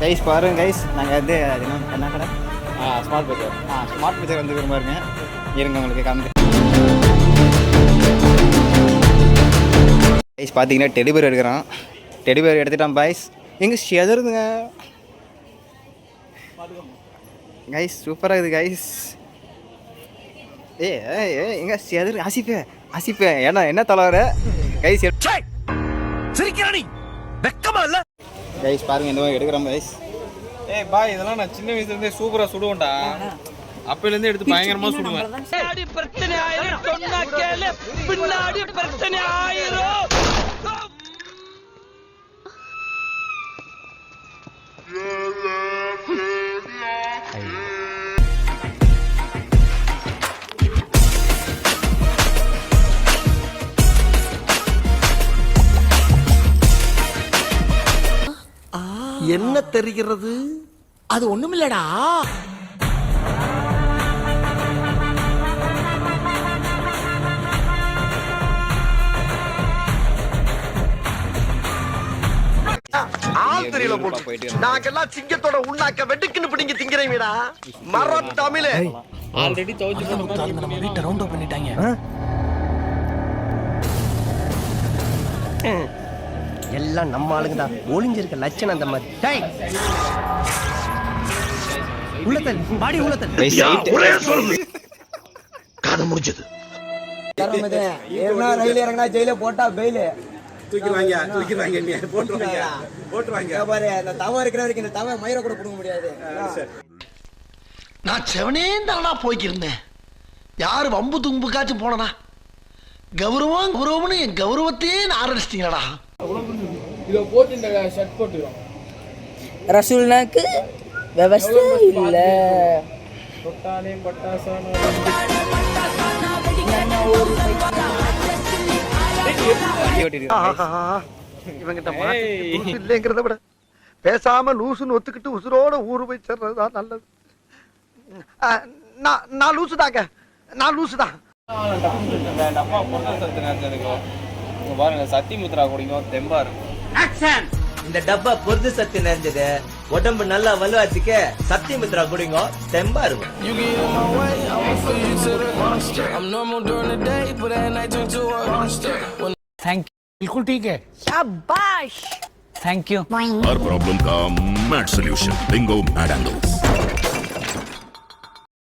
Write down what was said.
Guys பாருங்க guys, நாங்கள் வந்து அது என்ன கடை ஸ்மார்ட் பஜார். ஸ்மார்ட் பஜார் வந்துருக்கிற பாருங்க. இருங்க உங்களுக்கு காமிக்க. கைஸ் பார்த்தீங்கன்னா டெலிவரி எடுக்கிறான். டெலிவரி எடுத்துட்டான் பாய்ஸ். எங்கே செதறுதுங்க கைஸ், சூப்பராக இருக்குது கைஸ். எங்க செதறு ஆசிப்பே ஏன்னா என்ன தலைவர கைஸ் சிரிக்கிறானி வெக்கமா இல்ல கைஸ் பாருங்க இந்த மாதிரி எடுக்கிறோம் கைஸ். ஏய் பாய், இதெல்லாம் நான் சின்ன வயசுல இருந்தே சூப்பரா சுடுவேன்டா. அப்பையில இருந்து எடுத்து பயங்கரமா சுடுவேன். பின்னாடி பிரச்சனை ஆயிரும் சொன்னா கேளு, பின்னாடி பிரச்சனை ஆயிரும். என்ன தெரிகிறது? அது ஒண்ணுமில்லடா. ஆள் தெரியல போட்டு நாங்கெல்லாம் சிங்கத்தோட உண்ணாக்க வெட்டுக்குன்னு பிடிங்க திங்கிறீங்கடா. மரம் தமிழே ஆல்ரெடி தோச்சு போட்டு நம்ம வீட்டை ரவுண்ட் அப் பண்ணிட்டாங்க. எல்லாம் நம்ம ஆளுங்க தான். ஒளிஞ்சிருக்க லட்சணம் அந்த மாதிரி. டேய் உள்ளத்தல் பாடி உள்ளத்தல் ஒரே சொல்லு. கதை முடிஞ்சது. ஏன்னா ரயில் இறங்கினா ஜெயில போட்டா பெயில தூக்கிடுவாங்க நீ போட்டுருவாங்க பாரு. அந்த தவம் இருக்கிற வரைக்கும் இந்த தவம் மயிரை கூட கொடுக்க முடியாது. நான் செவனே தானா போய்க்கிருந்தேன். யாரு வம்பு தும்புக்காச்சும் போனனா? கௌரவம்னு என் கௌரவத்தையே நான் ஆரம்பிச்சிட்டீங்களா? இத போட்டு இந்த ஷர்ட் போட்டுறோம். ரசூல்னாக்கு व्यवस्था இல்ல. தொட்டாலே பட்டாசான இவங்கிட்ட மாட்டி இல்லைங்கிறத விட பேசாம லூசுன்னு ஒத்துக்கிட்டு உசுரோட ஊரு போய் சேர்றதுதான் நல்லது. நான் லூசுதாங்க, நான் லூசுதான். டப்பா பொருள் சத்து நினைச்சதுக்கோ பாருங்க, சத்திமுத்ரா குடிக்கும் தெம்பா இருக்கும். இந்த டப்பா பொருது சத்து நிறைஞ்சது. உடம்பு நல்லா வலுவாச்சுக்க சத்தியமித்ரா குடிங்க, தெம்பா இருக்கும். थैंक यू, बिल्कुल ठीक है, शाबाश, थैंक यू. हर प्रॉब्लम का mad solution, Bingo mad angles.